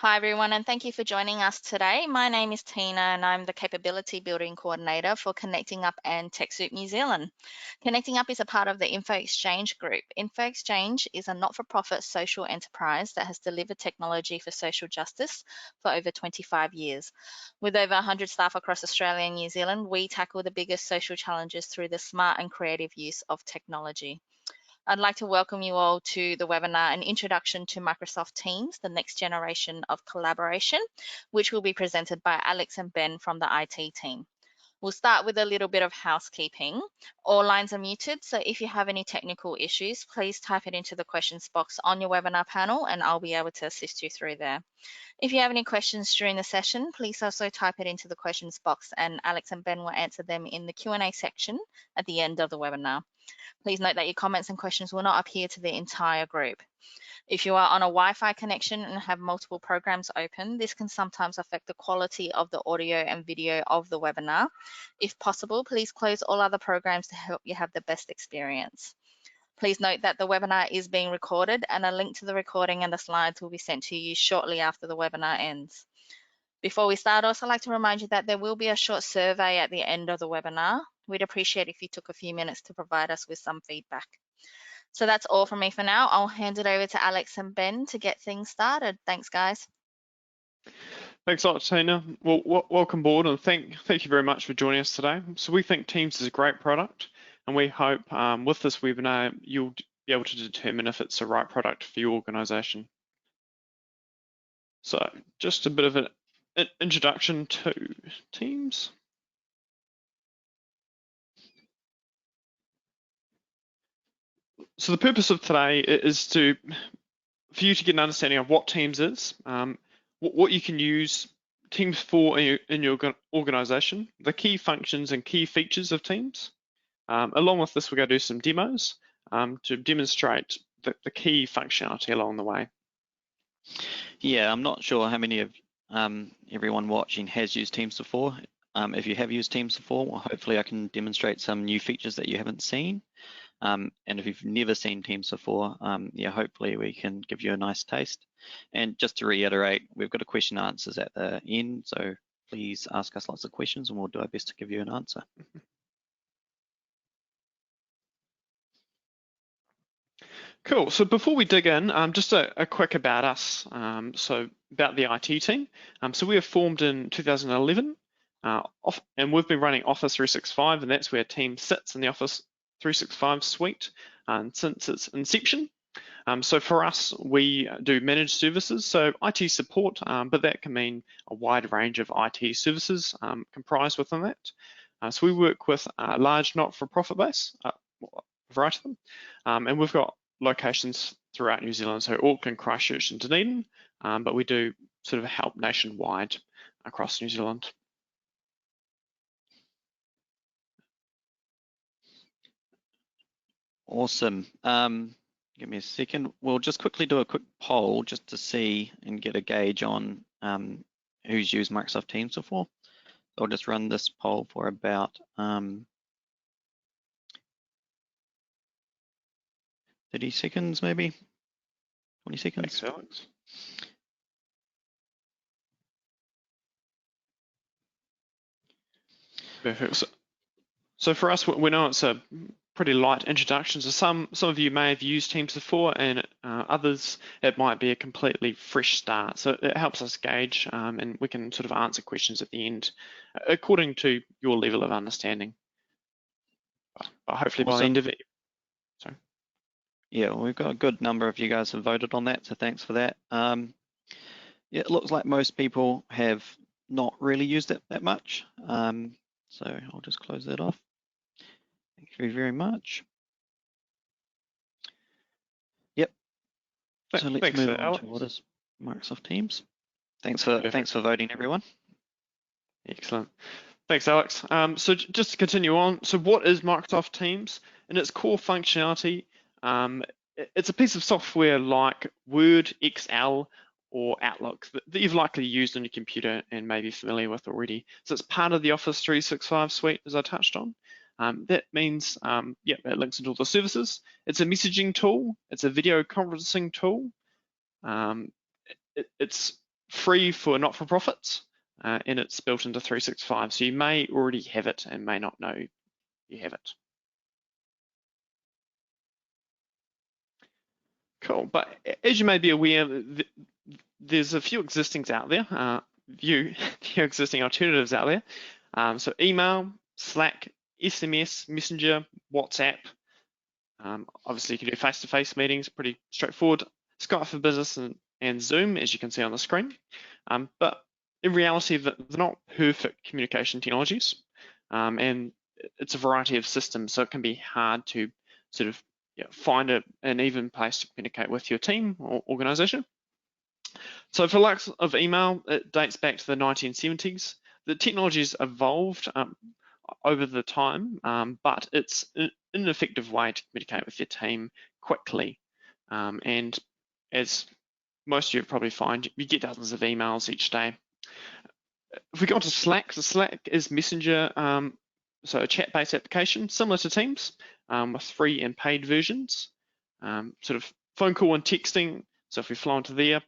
Hi everyone, and thank you for joining us today. My name is Tina and I'm the Capability Building Coordinator for Connecting Up and TechSoup New Zealand. Connecting Up is a part of the Info Exchange Group. Info Exchange is a not-for-profit social enterprise that has delivered technology for social justice for over 25 years. With over 100 staff across Australia and New Zealand, we tackle the biggest social challenges through the smart and creative use of technology. I'd like to welcome you all to the webinar, An Introduction to Microsoft Teams, the Next Generation of Collaboration, which will be presented by Alex and Ben from the IT team. We'll start with a little bit of housekeeping. All lines are muted, so if you have any technical issues, please type it into the questions box on your webinar panel and I'll be able to assist you through there. If you have any questions during the session, please also type it into the questions box and Alex and Ben will answer them in the Q&A section at the end of the webinar. Please note that your comments and questions will not appear to the entire group. If you are on a Wi-Fi connection and have multiple programs open, this can sometimes affect the quality of the audio and video of the webinar. If possible, please close all other programs to help you have the best experience. Please note that the webinar is being recorded and a link to the recording and the slides will be sent to you shortly after the webinar ends. Before we start, I'd also like to remind you that there will be a short survey at the end of the webinar. We'd appreciate if you took a few minutes to provide us with some feedback. So that's all from me for now. I'll hand it over to Alex and Ben to get things started. Thanks, guys. Thanks a lot, Tina. Well, welcome aboard and thank you very much for joining us today. So we think Teams is a great product and we hope with this webinar, you'll be able to determine if it's the right product for your organization. So just a bit of an introduction to Teams. So the purpose of today is for you to get an understanding of what Teams is, what you can use Teams for in your organization, the key functions and key features of Teams. Along with this, we're going to do some demos to demonstrate the key functionality along the way. Yeah, I'm not sure how many of everyone watching has used Teams before. If you have used Teams before, well, hopefully I can demonstrate some new features that you haven't seen. And if you've never seen Teams before, yeah, hopefully we can give you a nice taste. And just to reiterate, we've got a question and answers at the end, so please ask us lots of questions and we'll do our best to give you an answer. Cool, so before we dig in, just a quick about us, so about the IT team. So we were formed in 2011, and we've been running Office 365, and that's where Teams sits in the Office 365 suite since its inception. So for us, we do managed services, so IT support, but that can mean a wide range of IT services comprised within that. So we work with a large not-for-profit base, a variety of them, and we've got locations throughout New Zealand, so Auckland, Christchurch and Dunedin, but we do sort of help nationwide across New Zealand. Awesome. Give me a second. We'll just quickly do a quick poll just to see and get a gauge on who's used Microsoft Teams before. So I'll just run this poll for about 30 seconds, maybe 20 seconds. Thanks, Alex. Perfect. So for us, we know it's a pretty light introduction. So some of you may have used Teams before, and others it might be a completely fresh start. So it helps us gauge, and we can sort of answer questions at the end according to your level of understanding. But hopefully by the end of it. Sorry. Yeah, well, we've got a good number of you guys have voted on that, so thanks for that. Yeah, it looks like most people have not really used it that much. So I'll just close that off. Thank you very much. Yep. So let's move on to what is Microsoft Teams. Thanks for voting, everyone. Excellent. Thanks, Alex. So just to continue on, so what is Microsoft Teams? In its core functionality, it's a piece of software like Word, Excel, or Outlook that you've likely used on your computer and may be familiar with already. So it's part of the Office 365 suite, as I touched on. That means, yeah, it links into all the services. It's a messaging tool. It's a video conferencing tool. It's free for not-for-profits, and it's built into 365. So you may already have it and may not know you have it. Cool, but as you may be aware, there's a few existing out there, few existing alternatives out there. So email, Slack, SMS, Messenger, WhatsApp. Obviously, you can do face-to-face meetings, pretty straightforward. Skype for Business and Zoom, as you can see on the screen. But in reality, they're not perfect communication technologies, and it's a variety of systems, so it can be hard to sort of find an even place to communicate with your team or organization. So for likes of email, it dates back to the 1970s. The technology's evolved over the time, but it's an effective way to communicate with your team quickly. And as most of you probably find, you get dozens of emails each day. If we go on to Slack, so Slack is Messenger, so a chat-based application similar to Teams, with free and paid versions. Sort of phone call and texting. So if we flow into there,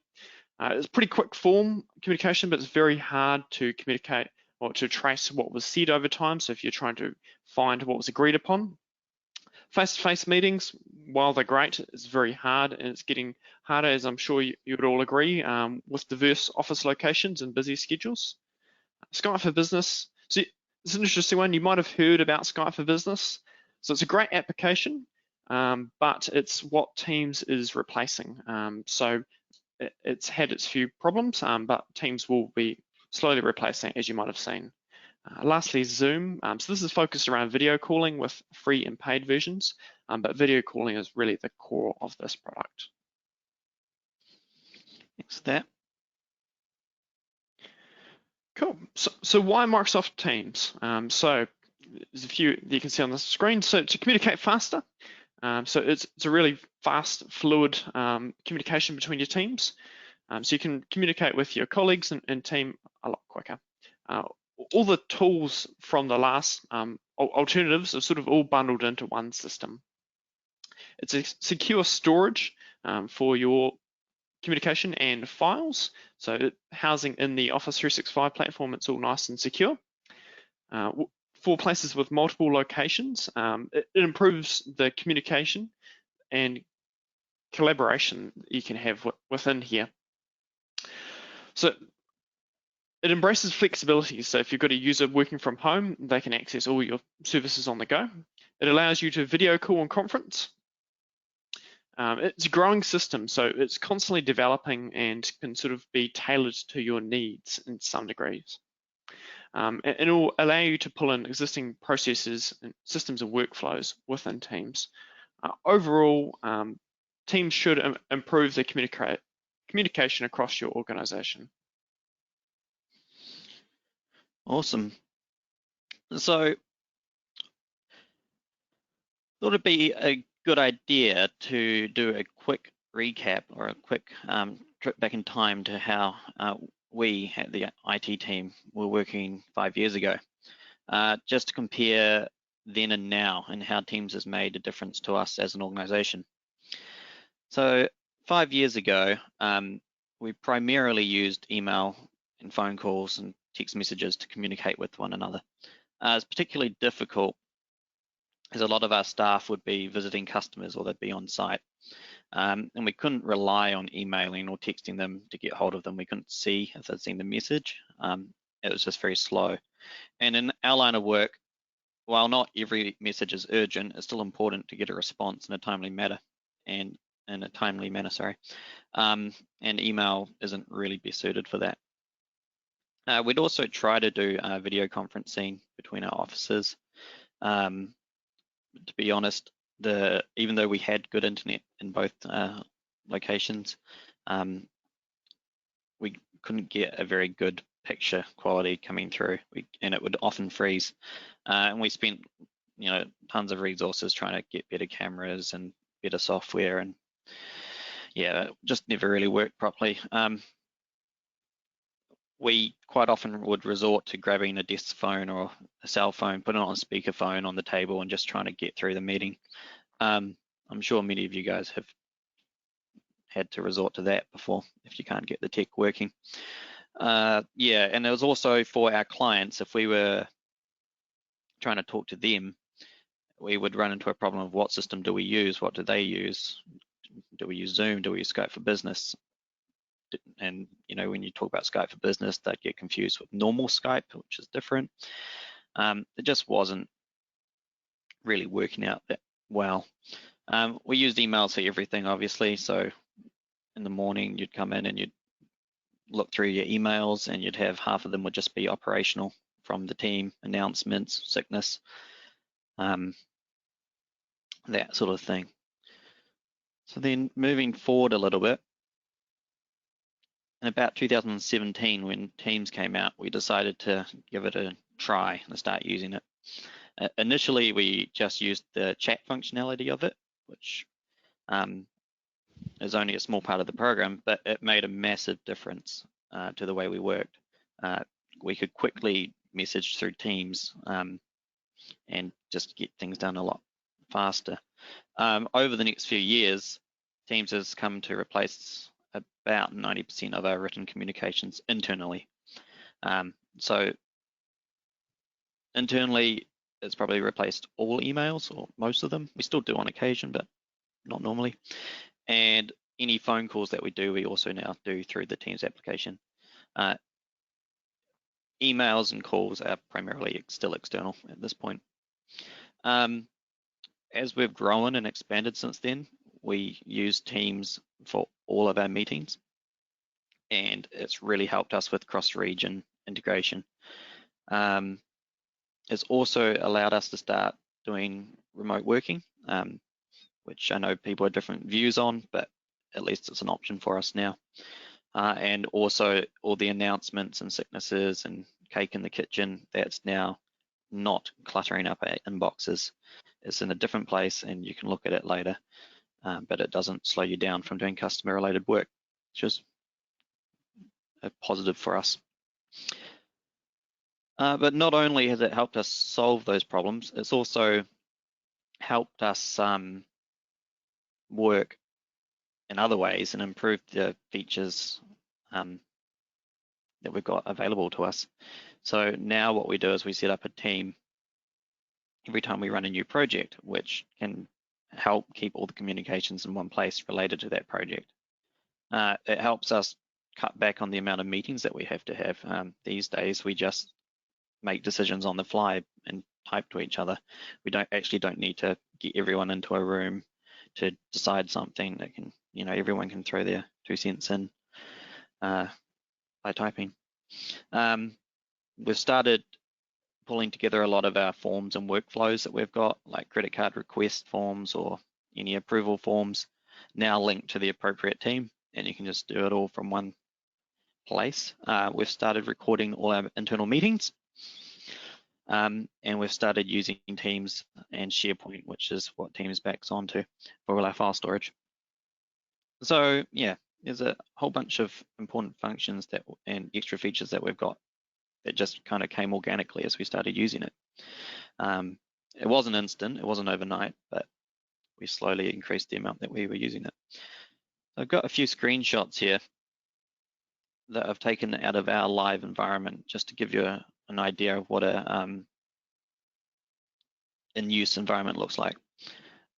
it's pretty quick form communication, but it's very hard to communicate or to trace what was said over time. So if you're trying to find what was agreed upon. Face-to-face meetings, while they're great, it's very hard, and it's getting harder, as I'm sure you would all agree, with diverse office locations and busy schedules. Skype for Business, so it's an interesting one. You might have heard about Skype for Business. So it's a great application, but it's what Teams is replacing. So it's had its few problems, but Teams will be slowly replacing, as you might have seen. Lastly, Zoom. So this is focused around video calling with free and paid versions, but video calling is really the core of this product. Thanks for that. Cool. So why Microsoft Teams? So there's a few that you can see on the screen. So to communicate faster, so it's a really fast, fluid communication between your teams. So you can communicate with your colleagues and team a lot quicker. All the tools from the last alternatives are sort of all bundled into one system. It's a secure storage for your communication and files. So housing in the Office 365 platform, it's all nice and secure. For places with multiple locations, it improves the communication and collaboration you can have within here. So it embraces flexibility. So if you've got a user working from home, they can access all your services on the go. It allows you to video call and conference. It's a growing system, so it's constantly developing and can sort of be tailored to your needs in some degrees. And it will allow you to pull in existing processes and systems and workflows within Teams. Overall, Teams should improve the communication across your organization. Awesome. So, thought it'd be a good idea to do a quick recap or a quick trip back in time to how we at the IT team were working 5 years ago, just to compare then and now and how Teams has made a difference to us as an organization. So 5 years ago, we primarily used email and phone calls and text messages to communicate with one another. It's particularly difficult as a lot of our staff would be visiting customers or they'd be on site. And we couldn't rely on emailing or texting them to get hold of them. We couldn't see if they'd seen the message. It was just very slow. And in our line of work, while not every message is urgent, it's still important to get a response in a timely manner and email isn't really best suited for that. We'd also try to do video conferencing between our offices. To be honest, even though we had good internet in both locations, we couldn't get a very good picture quality coming through, and it would often freeze. And we spent, tons of resources trying to get better cameras and better software, and yeah, it just never really worked properly. We quite often would resort to grabbing a desk phone or a cell phone, putting it on speakerphone on the table and just trying to get through the meeting. I'm sure many of you guys have had to resort to that before if you can't get the tech working. Yeah, and it was also for our clients. If we were trying to talk to them, we would run into a problem of what system do we use? What do they use? Do we use Zoom? Do we use Skype for Business? And when you talk about Skype for Business, they'd get confused with normal Skype, which is different. It just wasn't really working out that well. We used emails for everything, obviously. So in the morning, you'd come in and you'd look through your emails, and you'd have half of them would just be operational from the team, announcements, sickness, that sort of thing. So then moving forward a little bit, in about 2017, when Teams came out, we decided to give it a try and start using it. Initially, we just used the chat functionality of it, which is only a small part of the program, but it made a massive difference to the way we worked. We could quickly message through Teams and just get things done a lot faster. Over the next few years, Teams has come to replace about 90% of our written communications internally. So internally, it's probably replaced all emails, or most of them. We still do on occasion, but not normally. And any phone calls that we do, we also now do through the Teams application. Emails and calls are primarily still external at this point. As we've grown and expanded since then, we use Teams for all of our meetings, and it's really helped us with cross-region integration. It's also allowed us to start doing remote working, which I know people have different views on, but at least it's an option for us now. And also all the announcements and sicknesses and cake in the kitchen, that's now not cluttering up our inboxes. It's in a different place and you can look at it later, but it doesn't slow you down from doing customer related work, which is a positive for us. But not only has it helped us solve those problems, it's also helped us work in other ways and improve the features that we've got available to us. So now what we do is we set up a team every time we run a new project, which can help keep all the communications in one place related to that project. It helps us cut back on the amount of meetings that we have to have. These days, we just make decisions on the fly and type to each other. We don't need to get everyone into a room to decide something that can, everyone can throw their 2 cents in by typing. We've started pulling together a lot of our forms and workflows that we've got, like credit card request forms or any approval forms, now linked to the appropriate team, and you can just do it all from one place. We've started recording all our internal meetings, and we've started using Teams and SharePoint, which is what Teams backs onto for all our file storage. So yeah, there's a whole bunch of important functions and extra features that we've got that just kind of came organically as we started using it. It wasn't instant, it wasn't overnight, but we slowly increased the amount that we were using it. I've got a few screenshots here that I've taken out of our live environment just to give you an idea of what a in-use environment looks like.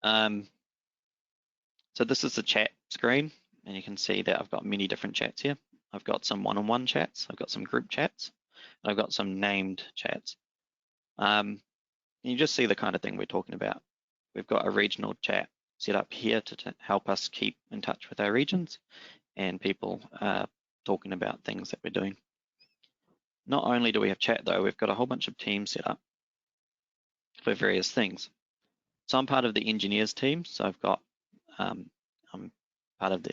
So this is the chat screen, and you can see that I've got many different chats here. I've got some one-on-one chats, I've got some group chats, and I've got some named chats. You just see the kind of thing we're talking about. We've got a regional chat set up here to help us keep in touch with our regions and people talking about things that we're doing. Not only do we have chat though, we've got a whole bunch of teams set up for various things. So I'm part of the engineers team, so I've got, I'm part of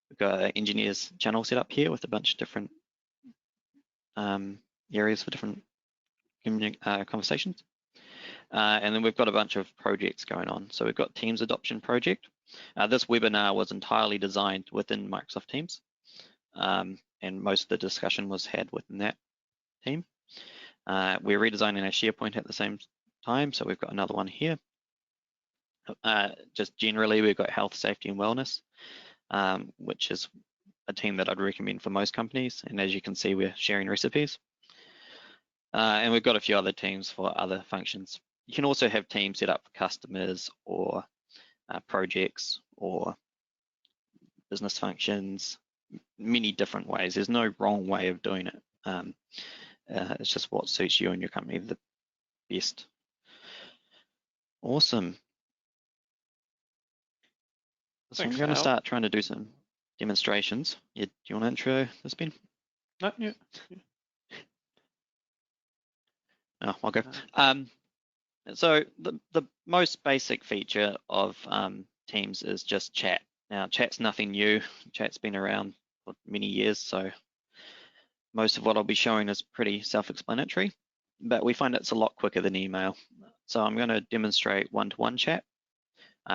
we've got an engineers channel set up here with a bunch of different areas for different conversations. And then we've got a bunch of projects going on. So we've got Teams Adoption Project. This webinar was entirely designed within Microsoft Teams, and most of the discussion was had within that team. We're redesigning our SharePoint at the same time, so we've got another one here. Just generally, we've got health, safety, and wellness. which is a team that I'd recommend for most companies. And as you can see, we're sharing recipes. And we've got a few other teams for other functions. You can also have teams set up for customers or projects or business functions, many different ways. There's no wrong way of doing it. It's just what suits you and your company the best. Awesome. So Thanks, I'm going to Hal. start trying to do some demonstrations. Do you want to intro this, Ben? No, yeah. Oh, I'll go. So the most basic feature of Teams is just chat. Now, chat's nothing new. Chat's been around for many years, so most of what I'll be showing is pretty self-explanatory, but we find it's a lot quicker than email. So I'm going to demonstrate one-to-one chat,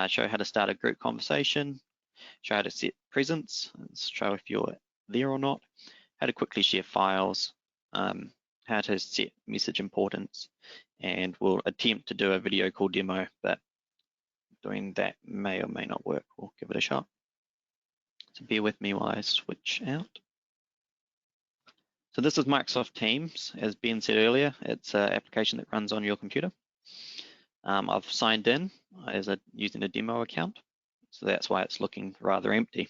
show how to start a group conversation, show how to set presence, show if you're there or not, how to quickly share files, how to set message importance, and we'll attempt to do a video call demo, but doing that may or may not work. We'll give it a shot. So bear with me while I switch out. So this is Microsoft Teams. As Ben said earlier, it's an application that runs on your computer. I've signed in using a demo account, so that's why it's looking rather empty.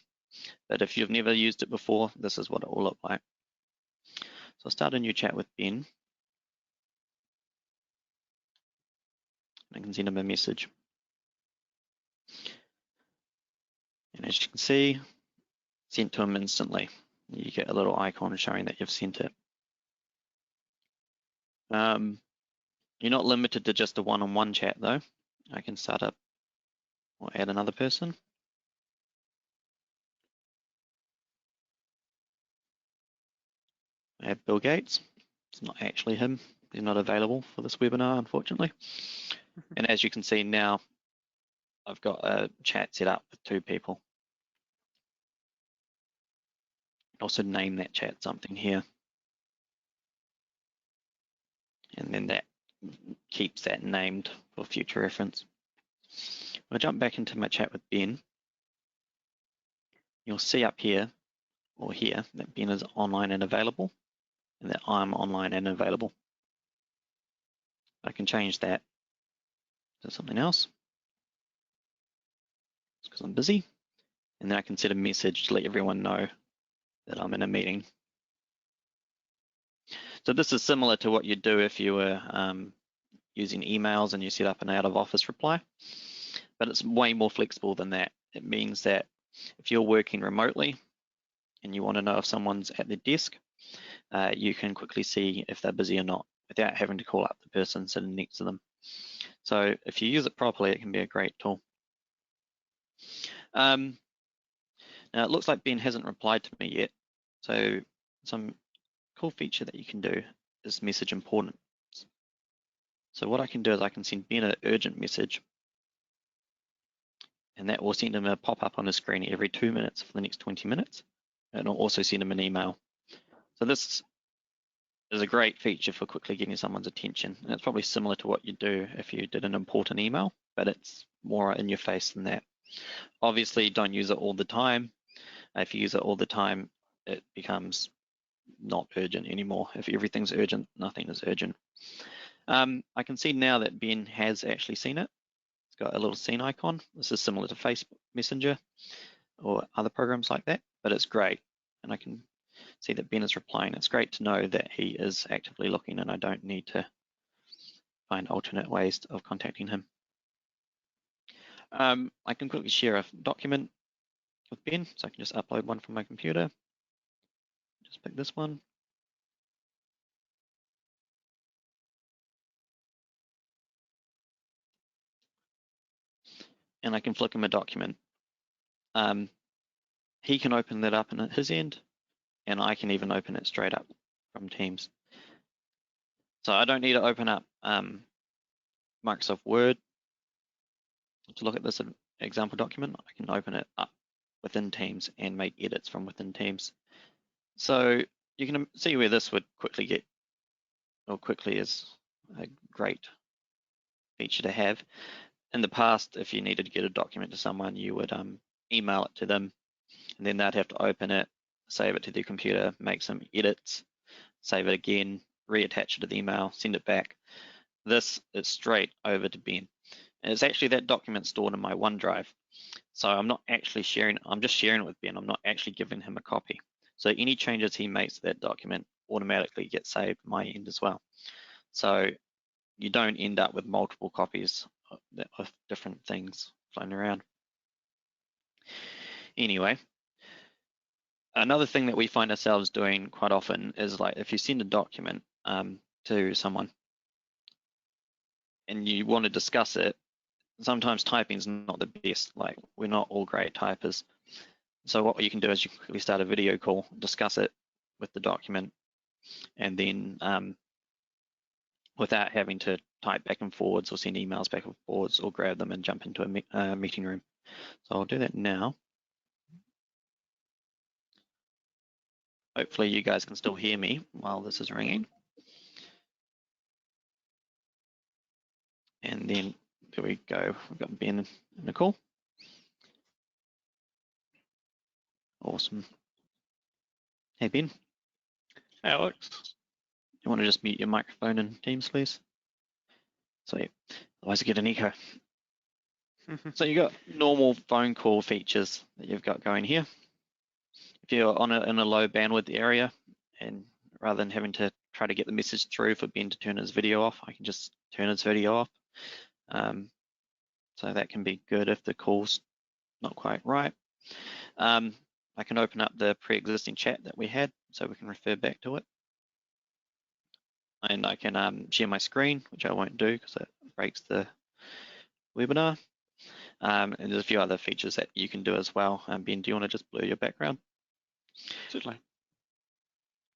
But if you've never used it before, this is what it will look like. So I'll start a new chat with Ben. I can send him a message. And as you can see, sent to him instantly. You get a little icon showing that you've sent it. You're not limited to just a one-on-one chat though. I can start up or add another person. Add Bill Gates. It's not actually him. He's not available for this webinar, unfortunately. And as you can see now, I've got a chat set up with 2 people. Also name that chat something here. And then that keeps that named for future reference. I'll jump back into my chat with Ben. You'll see up here or here that Ben is online and available and that I'm online and available. I can change that to something else because I'm busy. And then I can set a message to let everyone know that I'm in a meeting. So this is similar to what you'd do if you were using emails and you set up an out of office reply, but it's way more flexible than that. It means that if you're working remotely and you want to know if someone's at their desk, you can quickly see if they're busy or not without having to call up the person sitting next to them. So if you use it properly, it can be a great tool. Now it looks like Ben hasn't replied to me yet. So some cool feature that you can do is message importance. So what I can do is I can send Ben an urgent message, and that will send him a pop-up on his screen every 2 minutes for the next 20 minutes. And it'll also send him an email. So this is a great feature for quickly getting someone's attention. And it's probably similar to what you do if you did an important email, but it's more in your face than that. Obviously, don't use it all the time. If you use it all the time, it becomes not urgent anymore. If everything's urgent, nothing is urgent. I can see now that Ben has actually seen it. It's got a little scene icon. This is similar to Facebook Messenger or other programs like that, but it's great. And I can see that Ben is replying. It's great to know that he is actively looking and I don't need to find alternate ways of contacting him. I can quickly share a document with Ben, so I can just upload one from my computer. Just pick this one. And I can flick him a document. He can open that up at his end, and I can even open it straight up from Teams. So I don't need to open up Microsoft Word to look at this example document. I can open it up within Teams and make edits from within Teams. So you can see where this would quickly get, or quickly is a great feature to have. In the past, if you needed to get a document to someone, you would email it to them, and then they'd have to open it, save it to their computer, make some edits, save it again, reattach it to the email, send it back. This is straight over to Ben. And it's actually that document stored in my OneDrive. So I'm not actually sharing, I'm just sharing it with Ben. I'm not actually giving him a copy. So any changes he makes to that document automatically get saved my end as well. So you don't end up with multiple copies of different things floating around. Anyway, another thing that we find ourselves doing quite often is like if you send a document to someone and you want to discuss it, sometimes typing is not the best. Like we're not all great typers. So what you can do is you quickly start a video call, discuss it with the document, and then without having to type back and forwards or send emails back and forwards or grab them and jump into a meeting room. So I'll do that now. Hopefully you guys can still hear me while this is ringing. And then there we go. We've got Ben and Nicole. Awesome. Hey Ben, Alex. you want to just mute your microphone in Teams, please? So otherwise you get an echo. So you got normal phone call features that you've got going here. If you're in a low bandwidth area, and rather than having to try to get the message through for Ben to turn his video off, I can just turn his video off. So that can be good if the call's not quite right. I can open up the pre-existing chat that we had so we can refer back to it. And I can share my screen, which I won't do because it breaks the webinar. And there's a few other features that you can do as well. Ben, do you want to just blur your background? Certainly.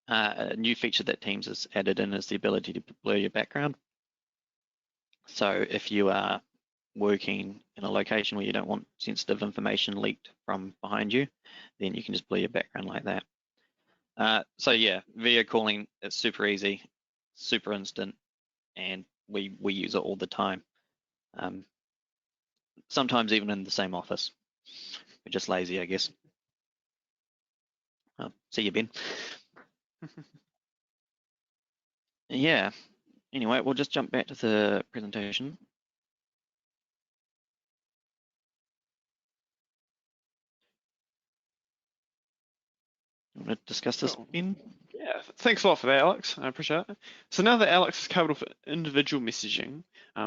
A new feature that Teams has added in is the ability to blur your background. So if you are working in a location where you don't want sensitive information leaked from behind you, then you can just blur your background like that. So yeah, video calling is super easy, super instant, and we use it all the time. Sometimes even in the same office. We're just lazy, I guess. See you, Ben. Yeah, anyway, we'll just jump back to the presentation. You want to discuss this, Cool. Ben? Yeah, thanks a lot for that, Alex. I appreciate it. So now that Alex has covered off individual messaging,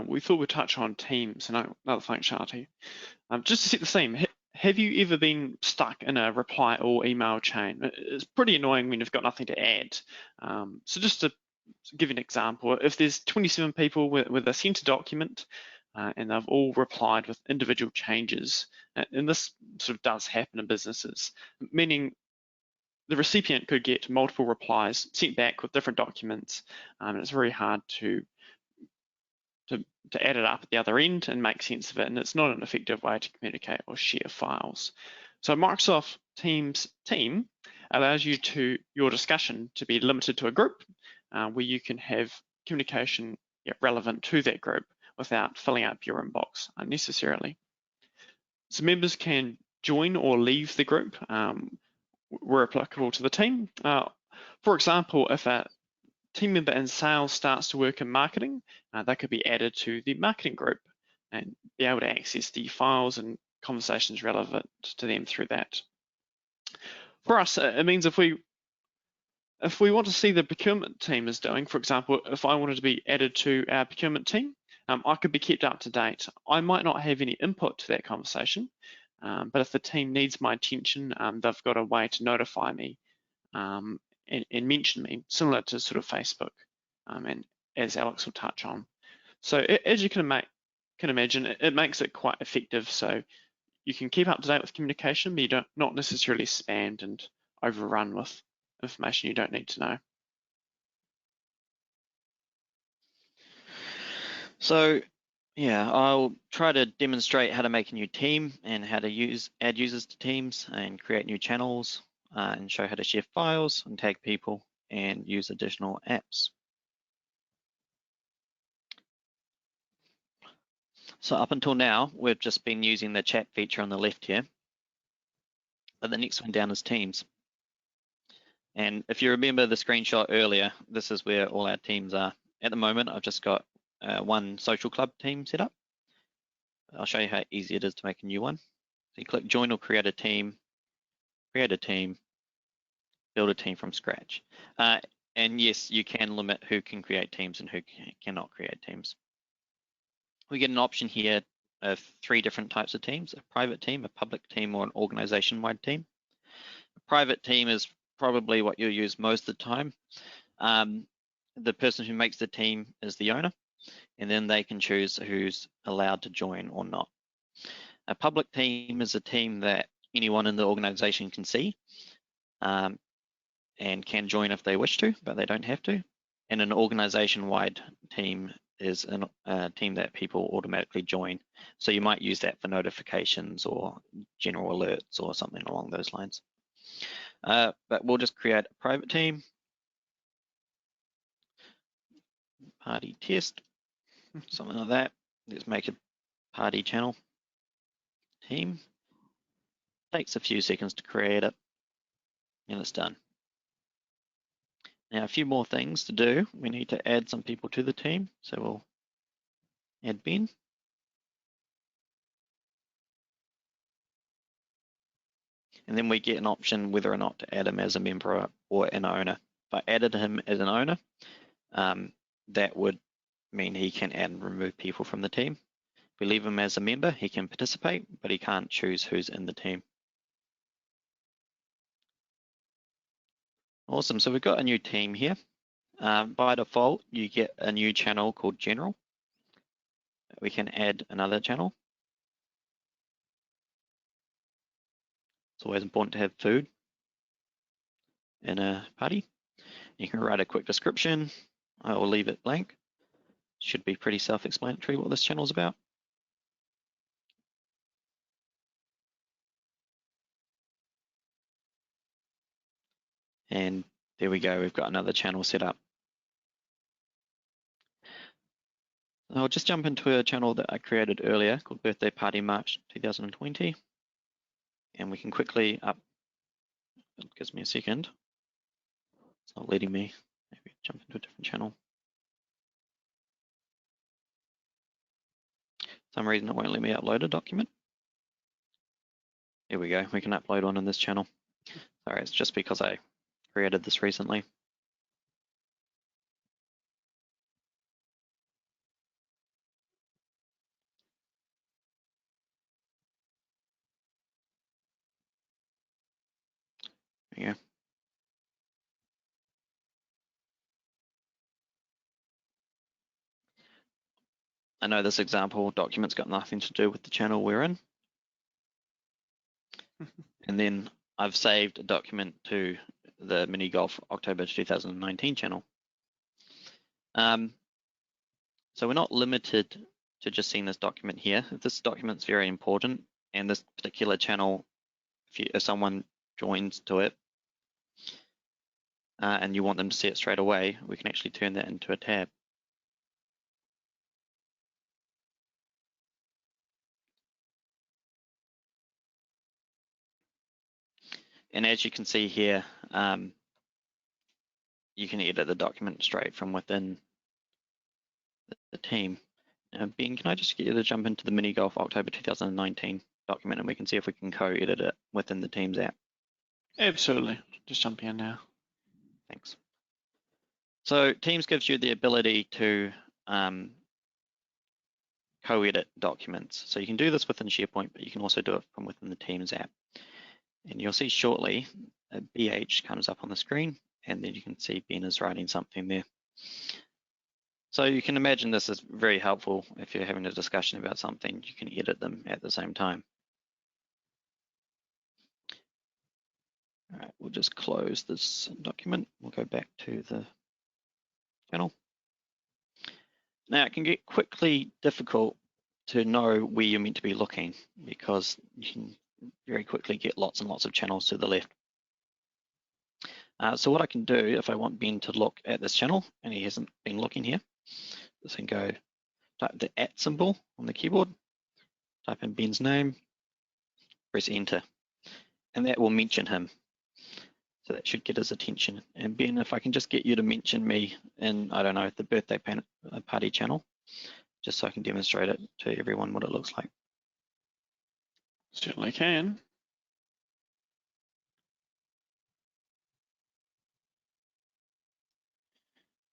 we thought we'd touch on Teams and another functionality. Just to set the scene, have you ever been stuck in a reply or email chain? It's pretty annoying when you've got nothing to add. So just to give you an example, if there's 27 people with a sent document and they've all replied with individual changes, and this sort of does happen in businesses, meaning the recipient could get multiple replies sent back with different documents, and it's very hard to add it up at the other end and make sense of it, and it's not an effective way to communicate or share files. So Microsoft Teams Team allows your discussion to be limited to a group where you can have communication relevant to that group without filling up your inbox unnecessarily. So members can join or leave the group where applicable to the team. For example, if a team member in sales starts to work in marketing, they could be added to the marketing group and be able to access the files and conversations relevant to them through that. For us, it means if we want to see the procurement team is doing, for example, if I wanted to be added to our procurement team, I could be kept up to date. I might not have any input to that conversation, but if the team needs my attention, they've got a way to notify me and mention me, similar to sort of Facebook, and as Alex will touch on. So as you can imagine, it makes it quite effective. So you can keep up to date with communication, but you don't not necessarily spammed and overrun with information you don't need to know. So yeah, I'll try to demonstrate how to make a new team and how to add users to teams and create new channels and show how to share files and tag people and use additional apps. So up until now, we've just been using the chat feature on the left here. but the next one down is Teams. And if you remember the screenshot earlier, this is where all our teams are. At the moment, I've just got one social club team set up. I'll show you how easy it is to make a new one. So you click join or create a team, build a team from scratch. And yes, you can limit who can create teams and who cannot create teams. We get an option here of 3 different types of teams: a private team, a public team, or an organization-wide team. A private team is probably what you'll use most of the time. The person who makes the team is the owner, and then they can choose who's allowed to join or not. A public team is a team that anyone in the organization can see and can join if they wish to, but they don't have to. And an organization-wide team is a team that people automatically join. So you might use that for notifications or general alerts or something along those lines. But we'll just create a private team, party test, something like that. Let's make a party channel team. Takes a few seconds to create it, and it's done. Now, a few more things to do. We need to add some people to the team. So we'll add Ben. And then we get an option whether or not to add him as a member or an owner. If I added him as an owner, that would mean he can add and remove people from the team. If we leave him as a member, he can participate, but he can't choose who's in the team. Awesome, so we've got a new team here. By default, you get a new channel called General. We can add another channel. It's always important to have food in a party. You can write a quick description. I will leave it blank. Should be pretty self-explanatory what this channel is about. And there we go, we've got another channel set up. I'll just jump into a channel that I created earlier called Birthday Party March 2020. And we can quickly it gives me a second. It's not letting me, maybe jump into a different channel. For some reason it won't let me upload a document. Here we go, we can upload one in this channel. Sorry, it's just because I created this recently. There you go. I know this example document's got nothing to do with the channel we're in. And then I've saved a document to the Mini Golf October 2019 channel. So we're not limited to just seeing this document here. If this document's very important and this particular channel, if someone joins to it and you want them to see it straight away, we can actually turn that into a tab. And as you can see here, you can edit the document straight from within the team. Ben, can I just get you to jump into the Mini Golf October 2019 document and we can see if we can co-edit it within the Teams app? Absolutely. Just jump in now. Thanks. So Teams gives you the ability to co-edit documents. So you can do this within SharePoint, but you can also do it from within the Teams app. And you'll see shortly a BH comes up on the screen, and then you can see Ben is writing something there. So you can imagine this is very helpful if you're having a discussion about something, you can edit them at the same time. All right, we'll just close this document. We'll go back to the channel. Now it can get quickly difficult to know where you're meant to be looking because you can very quickly get lots and lots of channels to the left. So what I can do if I want Ben to look at this channel and he hasn't been looking here, just can go type the @ symbol on the keyboard, type in Ben's name, press enter. and that will mention him. So that should get his attention. And Ben, if I can just get you to mention me in, I don't know, the birthday party channel, just so I can demonstrate it to everyone what it looks like. Certainly can.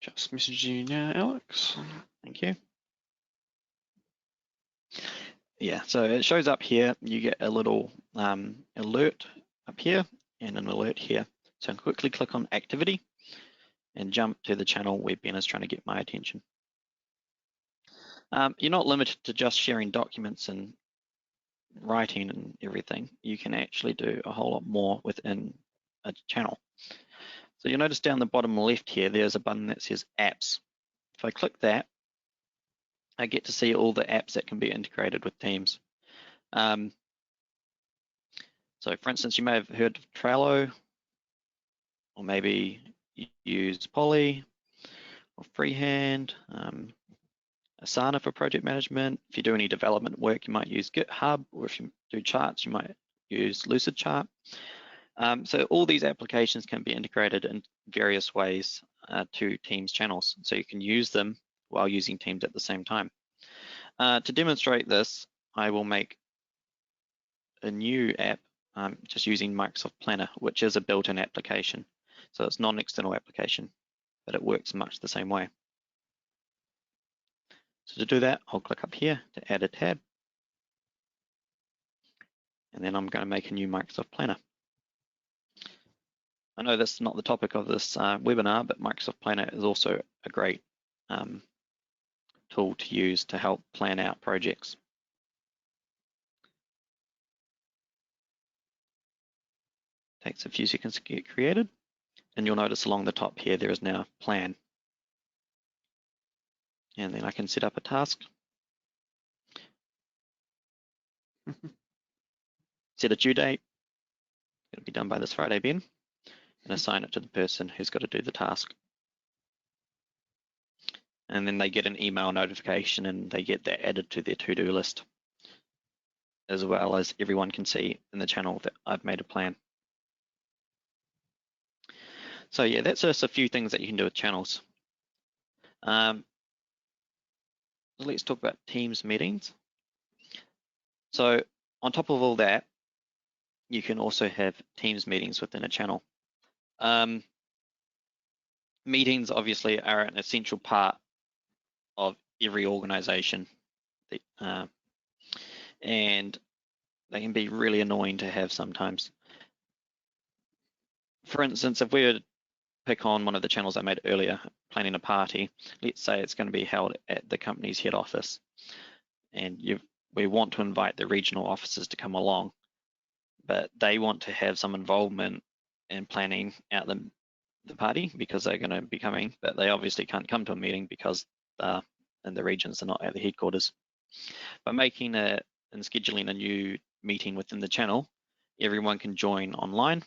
Just message you now, Alex. Thank you. Yeah, so it shows up here. You get a little alert up here and an alert here. So quickly click on activity and jump to the channel where Ben is trying to get my attention. You're not limited to just sharing documents and writing and everything. You can actually do a whole lot more within a channel. So you'll notice down the bottom left here, there's a button that says apps. If I click that, I get to see all the apps that can be integrated with Teams. So for instance, you may have heard of Trello, or maybe you use Poly or Freehand, Asana for project management. If you do any development work, you might use GitHub, or if you do charts, you might use Lucidchart. So all these applications can be integrated in various ways to Teams channels. So you can use them while using Teams at the same time. To demonstrate this, I will make a new app just using Microsoft Planner, which is a built-in application. So it's not an external application, but it works much the same way. So to do that, I'll click up here to add a tab. And then I'm going to make a new Microsoft Planner. I know that's not the topic of this webinar, but Microsoft Planner is also a great tool to use to help plan out projects. Takes a few seconds to get created, and you'll notice along the top here there is now plan. And then I can set up a task. Set a due date. It'll be done by this Friday, Ben, and assign it to the person who's got to do the task. And then they get an email notification and they get that added to their to-do list, as well as everyone can see in the channel that I've made a plan. So yeah, that's just a few things that you can do with channels. Let's talk about Teams meetings. So on top of all that, you can also have Teams meetings within a channel. Meetings obviously are an essential part of every organization, and they can be really annoying to have sometimes. For instance, if we were to pick on one of the channels I made earlier, planning a party, let's say it's going to be held at the company's head office, and we want to invite the regional officers to come along, but they want to have some involvement in planning out the party because they're going to be coming, but they obviously can't come to a meeting because in the regions they're not at the headquarters. By making and scheduling a new meeting within the channel, everyone can join online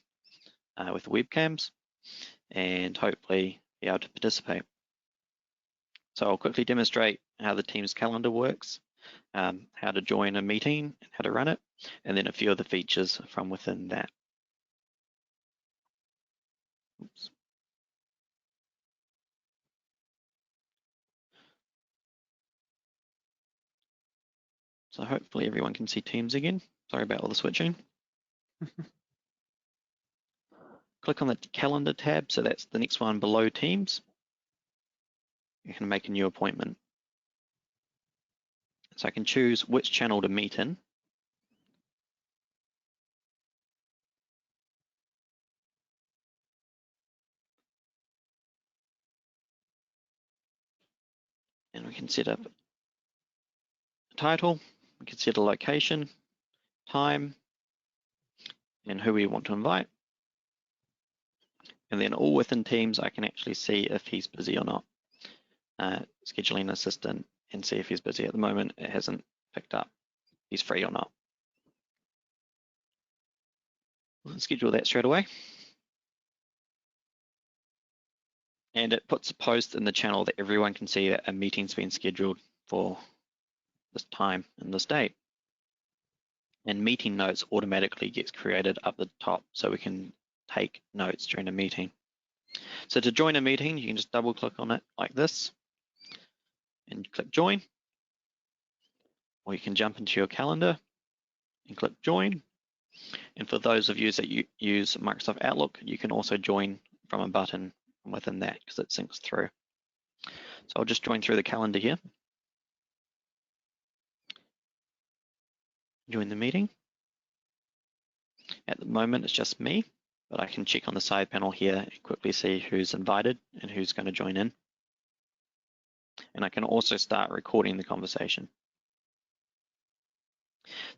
with webcams and hopefully be able to participate. So I'll quickly demonstrate how the Teams calendar works, how to join a meeting, and how to run it, and then a few of the features from within that. Oops. So hopefully everyone can see Teams again. Sorry about all the switching. Click on the calendar tab, so that's the next one below Teams. You can make a new appointment. So I can choose which channel to meet in. And we can set up a title, we can set a location, time, and who we want to invite. And then all within Teams, I can actually see if he's busy or not. Scheduling assistant and see if he's busy. At the moment, it hasn't picked up. He's free or not. We'll schedule that straight away. And it puts a post in the channel that everyone can see that a meeting's been scheduled for this time and this date. And meeting notes automatically gets created up the top so we can take notes during a meeting. So to join a meeting, you can just double click on it like this and click join, or you can jump into your calendar and click join. And for those of you that use Microsoft Outlook, you can also join from a button within that because it syncs through. So I'll just join through the calendar here. Join the meeting. At the moment, it's just me, but I can check on the side panel here and quickly see who's invited and who's going to join in. And I can also start recording the conversation.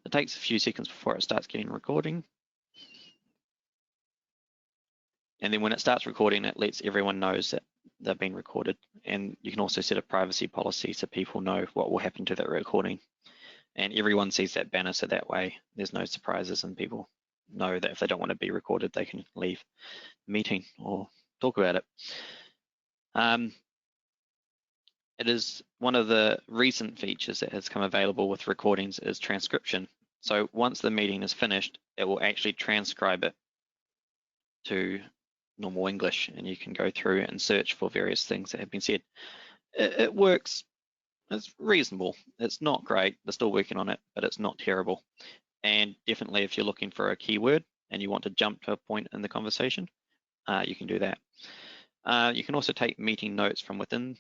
It takes a few seconds before it starts getting recording. And then when it starts recording, it lets everyone know that they've been recorded. And you can also set a privacy policy so people know what will happen to that recording. And everyone sees that banner, so that way there's no surprises and people know that if they don't want to be recorded, they can leave the meeting or talk about it. It is one of the recent features that has come available with recordings is transcription. So once the meeting is finished, it will actually transcribe it to normal English, and you can go through and search for various things that have been said. It works, it's reasonable. It's not great, they're still working on it, but it's not terrible. And definitely if you're looking for a keyword and you want to jump to a point in the conversation, you can do that. You can also take meeting notes from within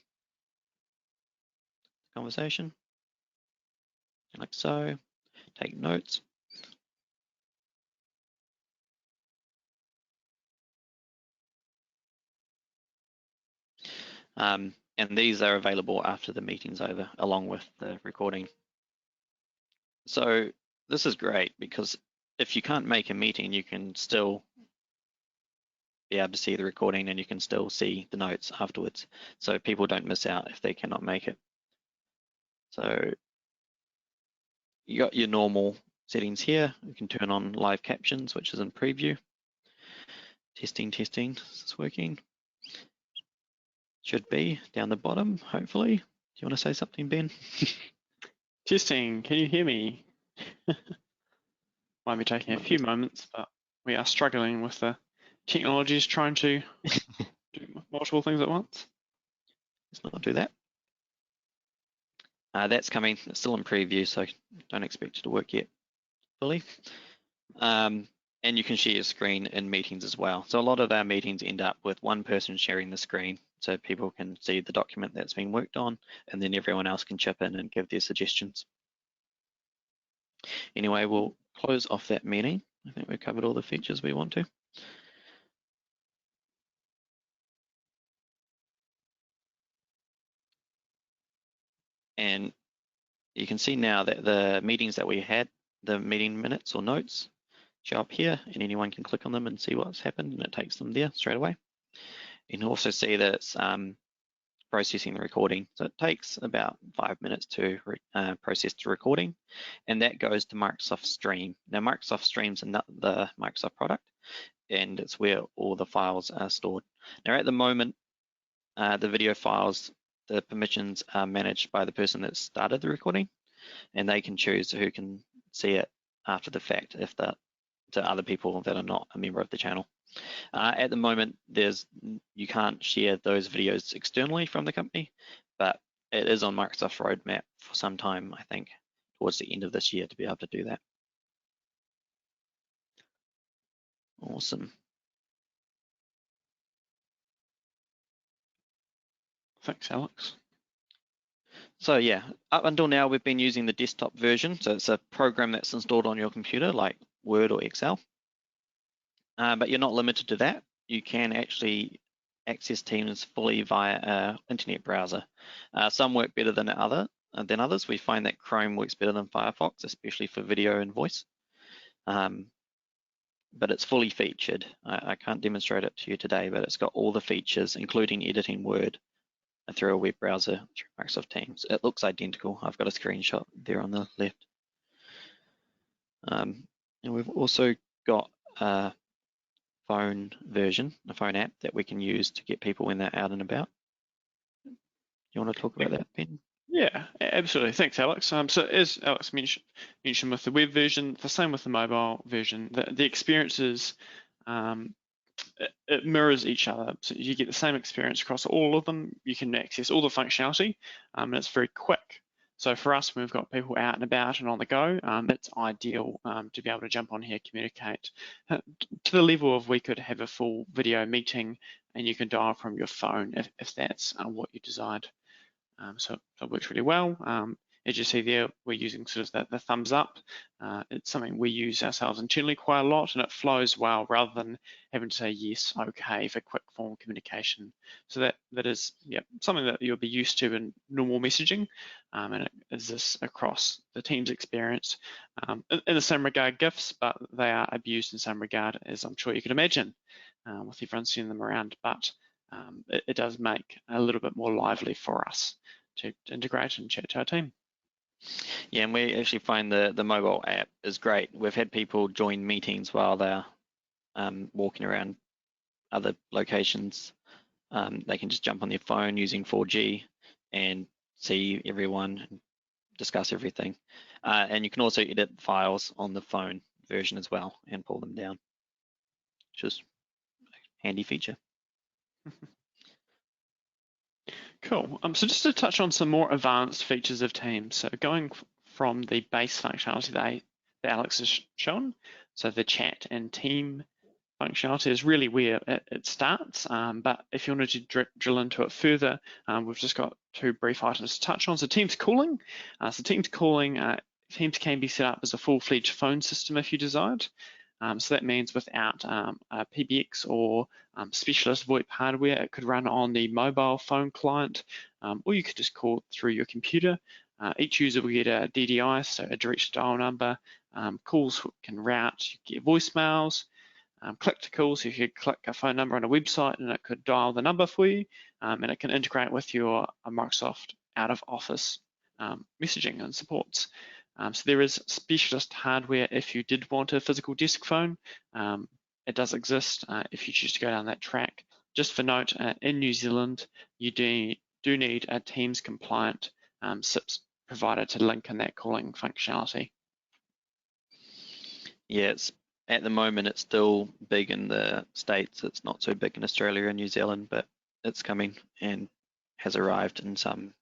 the conversation, like so, take notes. And these are available after the meeting's over, along with the recording. So this is great because if you can't make a meeting, you can still be able to see the recording and you can still see the notes afterwards. So people don't miss out if they cannot make it. So you got your normal settings here. You can turn on live captions, which is in preview. Testing, is this working? Should be down the bottom, hopefully. Do you want to say something, Ben? Testing, can you hear me? Might be taking a few moments, but we are struggling with the technologies trying to do multiple things at once. Let's not do that. That's coming, it's still in preview, so don't expect it to work yet fully. And you can share your screen in meetings as well. So a lot of our meetings end up with one person sharing the screen so people can see the document that's being worked on, and then everyone else can chip in and give their suggestions. Anyway, we'll close off that meeting. I think we've covered all the features we want to. And you can see now that the meetings that we had, the meeting minutes or notes, show up here, and anyone can click on them and see what's happened, and it takes them there straight away. You can also see that it's processing the recording. So it takes about 5 minutes to process the recording, and that goes to Microsoft Stream. Now, Microsoft Stream's the Microsoft product, and it's where all the files are stored. Now, at the moment, the video files, the permissions are managed by the person that started the recording, and they can choose who can see it after the fact if that to other people that are not a member of the channel. At the moment, you can't share those videos externally from the company, but it is on Microsoft's roadmap for some time, I think, towards the end of this year to be able to do that. Awesome. Thanks, Alex. So yeah, up until now, we've been using the desktop version. So it's a program that's installed on your computer like Word or Excel. But you're not limited to that. You can actually access Teams fully via an internet browser. Some work better than others. We find that Chrome works better than Firefox, especially for video and voice. But it's fully featured. I can't demonstrate it to you today, but it's got all the features, including editing Word through a web browser through Microsoft Teams. It looks identical. I've got a screenshot there on the left. And we've also got a phone version, a phone app that we can use to get people when they're out and about. You want to talk about that, Ben? Yeah, absolutely. Thanks, Alex. So as Alex mentioned with the web version, the same with the mobile version. The experiences, um, it mirrors each other. So you get the same experience across all of them. You can access all the functionality, and it's very quick. So for us, when we've got people out and about and on the go, it's ideal to be able to jump on here, communicate to the level of we could have a full video meeting and you can dial from your phone if that's what you desired. So it works really well. As you see there, we're using sort of the thumbs up. It's something we use ourselves internally quite a lot, and it flows well rather than having to say yes, okay for quick form communication. So that is something that you'll be used to in normal messaging, and it exists across the Teams experience. In the same regard, GIFs, but they are abused in some regard, as I'm sure you can imagine, with everyone seeing them around. But it does make a little bit more lively for us to integrate and chat to our team. Yeah, and we actually find the mobile app is great. We've had people join meetings while they're walking around other locations. They can just jump on their phone using 4G and see everyone and discuss everything. And you can also edit files on the phone version as well and pull them down, which is a handy feature. Cool. So just to touch on some more advanced features of Teams. So going from the base functionality that Alex has shown, so the chat and team functionality is really where it starts. But if you wanted to drill into it further, we've just got two brief items to touch on. So Teams calling. Teams can be set up as a full-fledged phone system if you desired. So that means without a PBX or specialist VoIP hardware, it could run on the mobile phone client, or you could just call through your computer. Each user will get a DDI, so a direct dial number. Calls can route, you get voicemails, click to call, so you could click a phone number on a website and it could dial the number for you, and it can integrate with your Microsoft out of office messaging and supports. So there is specialist hardware if you did want a physical desk phone. It does exist if you choose to go down that track. Just for note, in New Zealand, you do need a Teams compliant SIPs provider to link in that calling functionality. Yeah, at the moment it's still big in the States. It's not so big in Australia and New Zealand, but it's coming and has arrived in some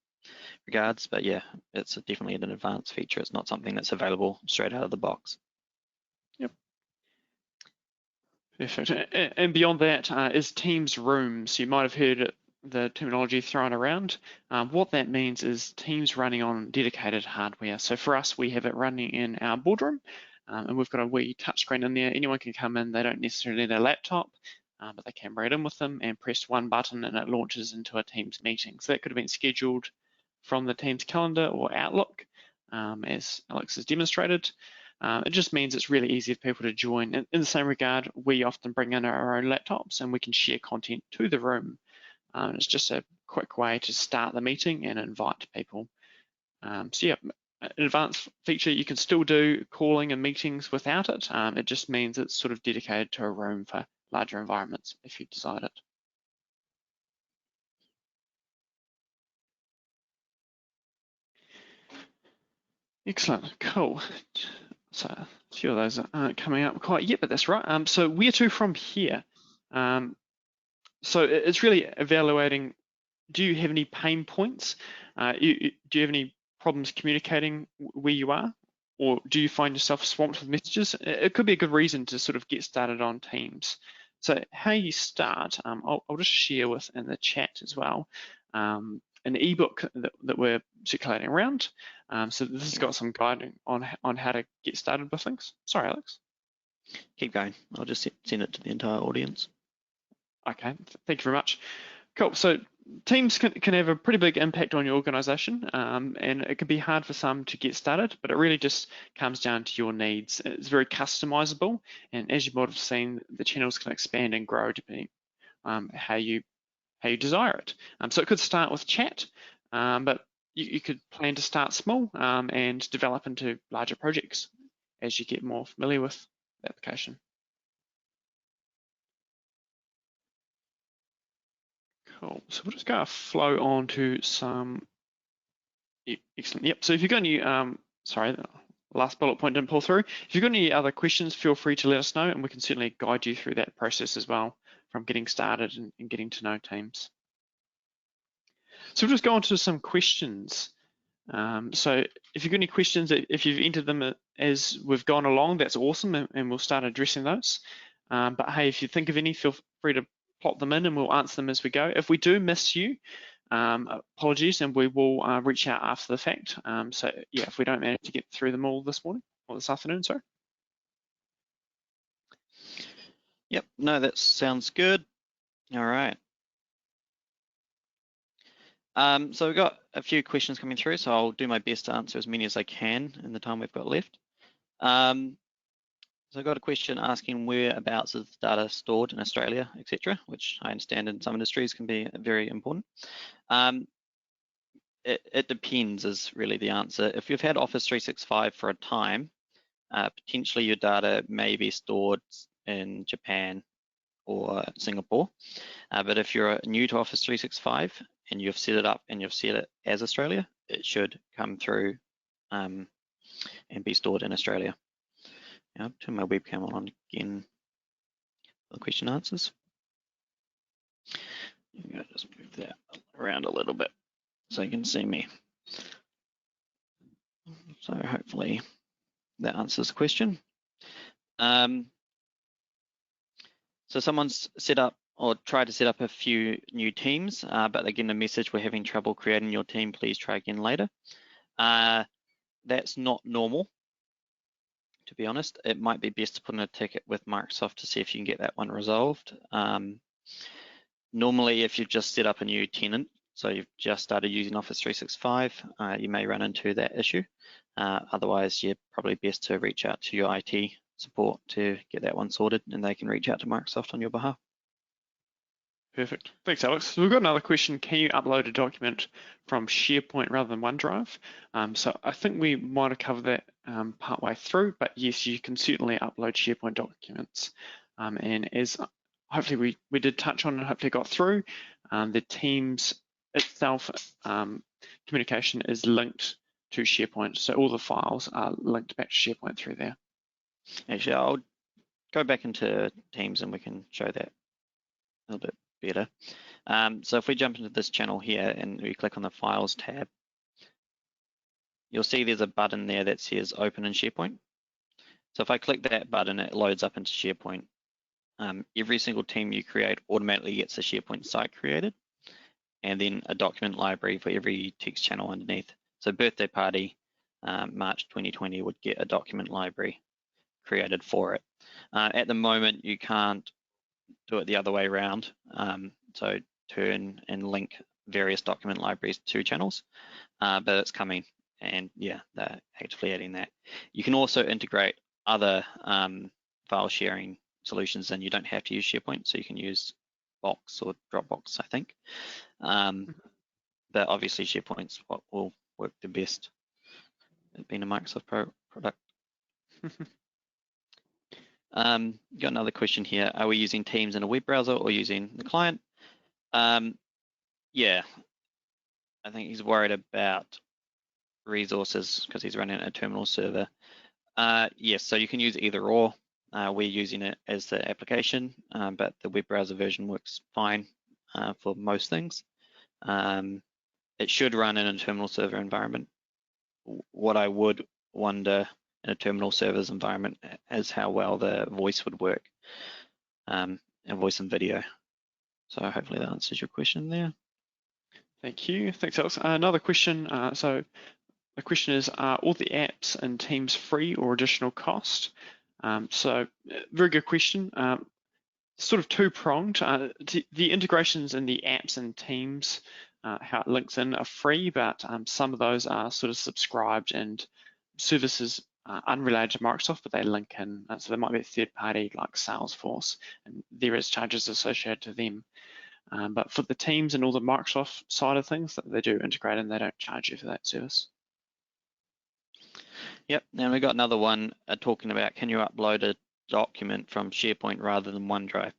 regards. But yeah, it's definitely an advanced feature. It's not something that's available straight out of the box. Yep. Perfect. And beyond that is Teams Rooms. You might have heard the terminology thrown around. What that means is Teams running on dedicated hardware. So for us, we have it running in our boardroom, and we've got a wee touchscreen in there. Anyone can come in. They don't necessarily need a laptop, but they can bring it in with them and press one button and it launches into a Teams meeting. So that could have been scheduled from the Teams calendar or Outlook, as Alex has demonstrated. It just means it's really easy for people to join. In the same regard, we often bring in our own laptops and we can share content to the room. It's just a quick way to start the meeting and invite people. So yeah, an advanced feature, you can still do calling and meetings without it. It just means it's sort of dedicated to a room for larger environments if you decide it. Excellent, cool. So a few of those aren't coming up quite yet, but that's right. So where to from here? So it's really evaluating, do you have any pain points? Do you have any problems communicating where you are? Or do you find yourself swamped with messages? It could be a good reason to sort of get started on Teams. So how you start, I'll just share with in the chat as well, an ebook that we're circulating around. So this has got some guiding on how to get started with things. Sorry, Alex. Keep going. I'll just send it to the entire audience. Okay, thank you very much. Cool. So Teams can have a pretty big impact on your organization, and it can be hard for some to get started, but it really just comes down to your needs. It's very customizable, and as you might have seen, the channels can expand and grow depending how you desire it. So it could start with chat, but you could plan to start small and develop into larger projects as you get more familiar with the application. Cool. So we'll just go flow on to some Excellent. Yep. So if you've got any, sorry, the last bullet point didn't pull through. If you've got any other questions, feel free to let us know, and we can certainly guide you through that process as well, from getting started and getting to know teams. So we'll just go on to some questions. So if you've got any questions, if you've entered them as we've gone along, that's awesome, and we'll start addressing those. But hey, if you think of any, feel free to plot them in and we'll answer them as we go. If we do miss you, apologies, and we will reach out after the fact. So yeah, if we don't manage to get through them all this morning or this afternoon, sorry. Yep, no, that sounds good. All right. So we've got a few questions coming through, so I'll do my best to answer as many as I can in the time we've got left. So I've got a question asking whereabouts is data stored in Australia, etc., which I understand in some industries can be very important. It depends is really the answer. If you've had Office 365 for a time, potentially your data may be stored in Japan or Singapore. But if you're new to Office 365 and you've set it up and you've set it as Australia, it should come through and be stored in Australia. Now, turn my webcam on again for the question answers. I'm going to just move that around a little bit so you can see me. So hopefully that answers the question. So someone's set up or tried to set up a few new teams, but they're getting a message, we're having trouble creating your team, please try again later. That's not normal, to be honest. It might be best to put in a ticket with Microsoft to see if you can get that one resolved. Normally, if you've just set up a new tenant, so you've just started using Office 365, you may run into that issue. Otherwise, you're probably best to reach out to your IT support to get that one sorted, and they can reach out to Microsoft on your behalf. Perfect. Thanks, Alex. So we've got another question. Can you upload a document from SharePoint rather than OneDrive? So I think we might have covered that partway through, but yes, you can certainly upload SharePoint documents. And as hopefully we did touch on and hopefully got through, the Teams itself communication is linked to SharePoint. So all the files are linked back to SharePoint through there. Actually, I'll go back into Teams and we can show that a little bit better. So if we jump into this channel here and we click on the Files tab, you'll see there's a button there that says Open in SharePoint. So if I click that button, it loads up into SharePoint. Every single team you create automatically gets a SharePoint site created, and then a document library for every text channel underneath. So birthday party, March 2020 would get a document library created for it. At the moment, you can't do it the other way around. So turn and link various document libraries to channels, but it's coming, and yeah, they're actively adding that. You can also integrate other file sharing solutions, and you don't have to use SharePoint, so you can use Box or Dropbox, I think. But obviously SharePoint's what will work the best, it being a Microsoft product. Got another question here. Are we using Teams in a web browser or using the client? Yeah, I think he's worried about resources because he's running a terminal server. Yes, so you can use either or. We're using it as the application, but the web browser version works fine for most things. It should run in a terminal server environment. What I would wonder in a terminal server's environment is how well the voice would work, and voice and video. So hopefully that answers your question there. Thank you. Thanks, Alex. Another question. So the question is, are all the apps in Teams free or additional cost? So very good question. Sort of two-pronged. The integrations in the apps and Teams, how it links in, are free, but some of those are sort of subscribed and services unrelated to Microsoft, but they link in. So there might be a third party like Salesforce, and there is charges associated to them. But for the Teams and all the Microsoft side of things, they do integrate and they don't charge you for that service. Yep, and we got another one talking about, can you upload a document from SharePoint rather than OneDrive?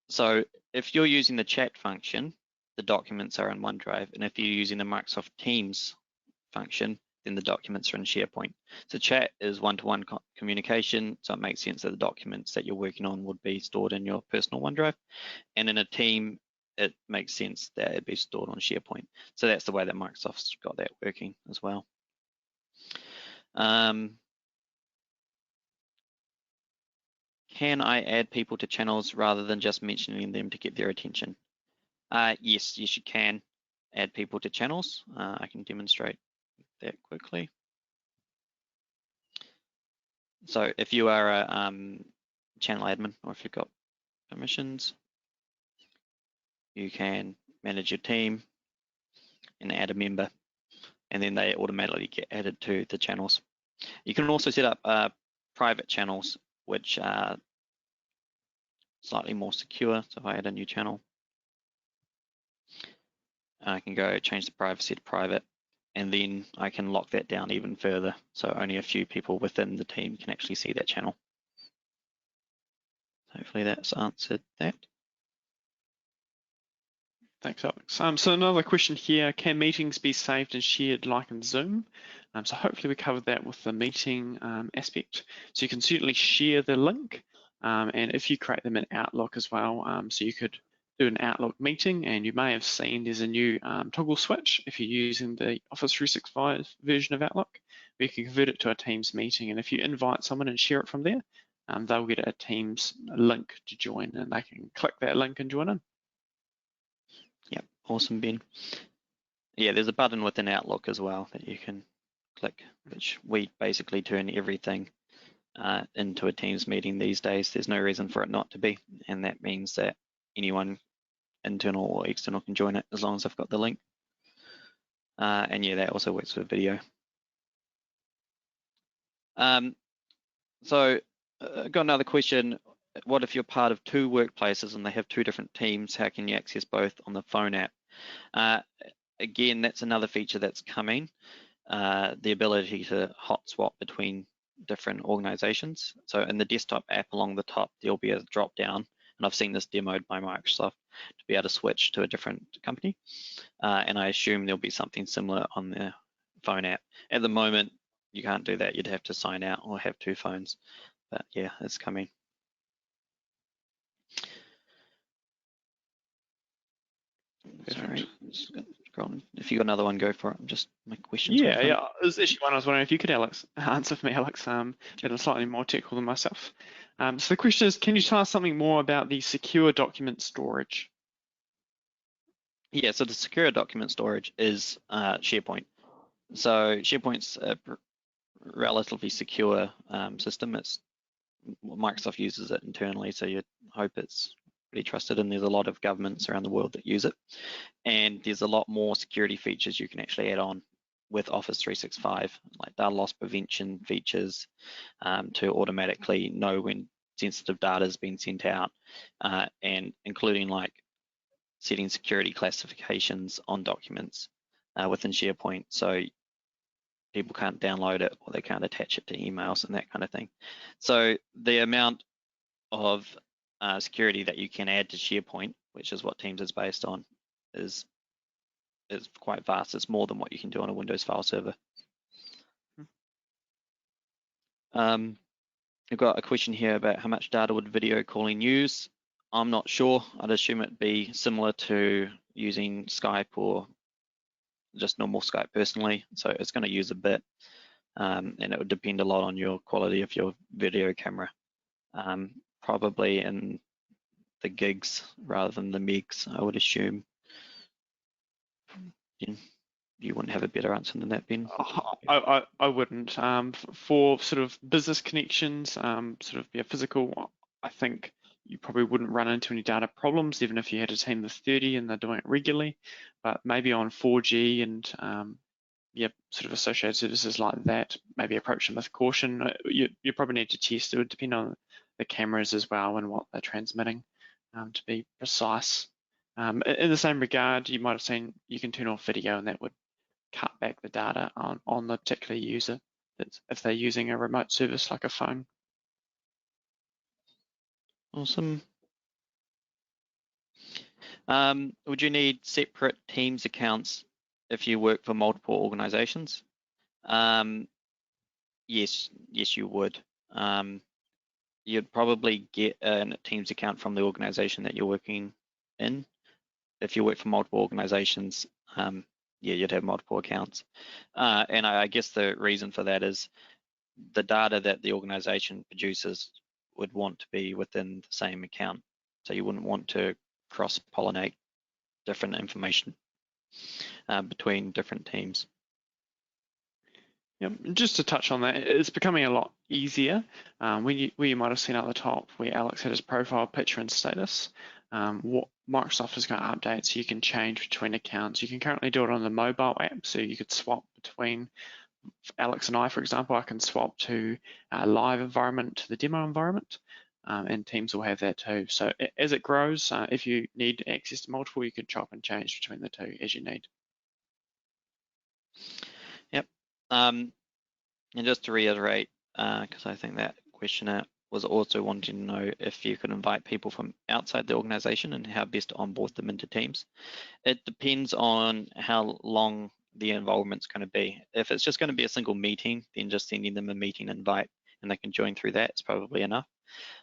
So if you're using the chat function, the documents are in OneDrive. And if you're using the Microsoft Teams function, then the documents are in SharePoint. So chat is one-to-one communication, so it makes sense that the documents that you're working on would be stored in your personal OneDrive. And in a team, it makes sense that it'd be stored on SharePoint. So that's the way that Microsoft's got that working as well. Can I add people to channels rather than just mentioning them to get their attention? Yes, you can add people to channels. I can demonstrate that quickly. So if you are a channel admin, or if you've got permissions, you can manage your team and add a member, and then they automatically get added to the channels. You can also set up private channels, which are slightly more secure. So if I add a new channel, I can go change the privacy to private, and then I can lock that down even further. So only a few people within the team can actually see that channel. Hopefully that's answered that. Thanks, Alex. So another question here, can meetings be saved and shared like in Zoom? So hopefully we covered that with the meeting aspect. So you can certainly share the link, and if you create them in Outlook as well, so you could do an Outlook meeting, and you may have seen there's a new toggle switch if you're using the Office 365 version of Outlook, where you can convert it to a Teams meeting, and if you invite someone and share it from there, they'll get a Teams link to join, and they can click that link and join in. Yep, awesome, Ben. Yeah, there's a button within Outlook as well that you can click, which we basically turn everything into a Teams meeting these days. There's no reason for it not to be, and that means that anyone, internal or external, can join it as long as they've got the link. And yeah, that also works with video. So I've got another question. What if you're part of two workplaces and they have two different teams? How can you access both on the phone app? Again, that's another feature that's coming, the ability to hot swap between different organizations. So in the desktop app along the top, there'll be a drop down, and I've seen this demoed by Microsoft to be able to switch to a different company. And I assume there'll be something similar on the phone app. At the moment, you can't do that. You'd have to sign out or have two phones. But yeah, it's coming. Sorry, if you got another one, go for it. Just my questions. Yeah. It was actually one I was wondering if you could, Alex, answer for me, Alex. That is slightly more technical than myself. So the question is, can you tell us something more about the secure document storage? Yeah, so the secure document storage is SharePoint. So SharePoint's a relatively secure system. It's Microsoft uses it internally, so you hope it's pretty trusted, and there's a lot of governments around the world that use it. And there's a lot more security features you can actually add on with Office 365, like data loss prevention features to automatically know when sensitive data has been sent out, and including like setting security classifications on documents within SharePoint, so people can't download it or they can't attach it to emails and that kind of thing. So the amount of security that you can add to SharePoint, which is what Teams is based on, is quite vast. It's more than what you can do on a Windows file server. I've got a question here about how much data would video calling use. I'm not sure. I'd assume it'd be similar to using Skype or just normal Skype personally. So it's going to use a bit, and it would depend a lot on your quality of your video camera. Probably in the gigs rather than the megs, I would assume. You wouldn't have a better answer than that, Ben? I wouldn't. For sort of business connections, sort of physical, I think you probably wouldn't run into any data problems, even if you had a team of 30 and they're doing it regularly. But maybe on 4G and sort of associated services like that, maybe approach them with caution. You probably need to test. It would depend on the cameras as well and what they're transmitting to be precise. In the same regard, you might have seen you can turn off video, and that would cut back the data on the particular user if they're using a remote service like a phone. Awesome. Would you need separate Teams accounts if you work for multiple organizations? Yes, you would. You'd probably get a Teams account from the organization that you're working in. If you work for multiple organizations, yeah, you'd have multiple accounts. And I guess the reason for that is the data that the organization produces would want to be within the same account. So you wouldn't want to cross-pollinate different information between different teams. Yep. Just to touch on that, it's becoming a lot easier. Where you might have seen at the top where Alex had his profile picture and status, what Microsoft is going to update so you can change between accounts. You can currently do it on the mobile app, so you could swap between Alex and I, for example. I can swap to a live environment to the demo environment, and Teams will have that too. So as it grows, if you need access to multiple, you can chop and change between the two as you need. Yep. And just to reiterate, because I think that questioner was also wanting to know if you could invite people from outside the organization and how best to onboard them into Teams. It depends on how long the involvement's going to be. If it's just going to be a single meeting, then just sending them a meeting invite and they can join through that is probably enough.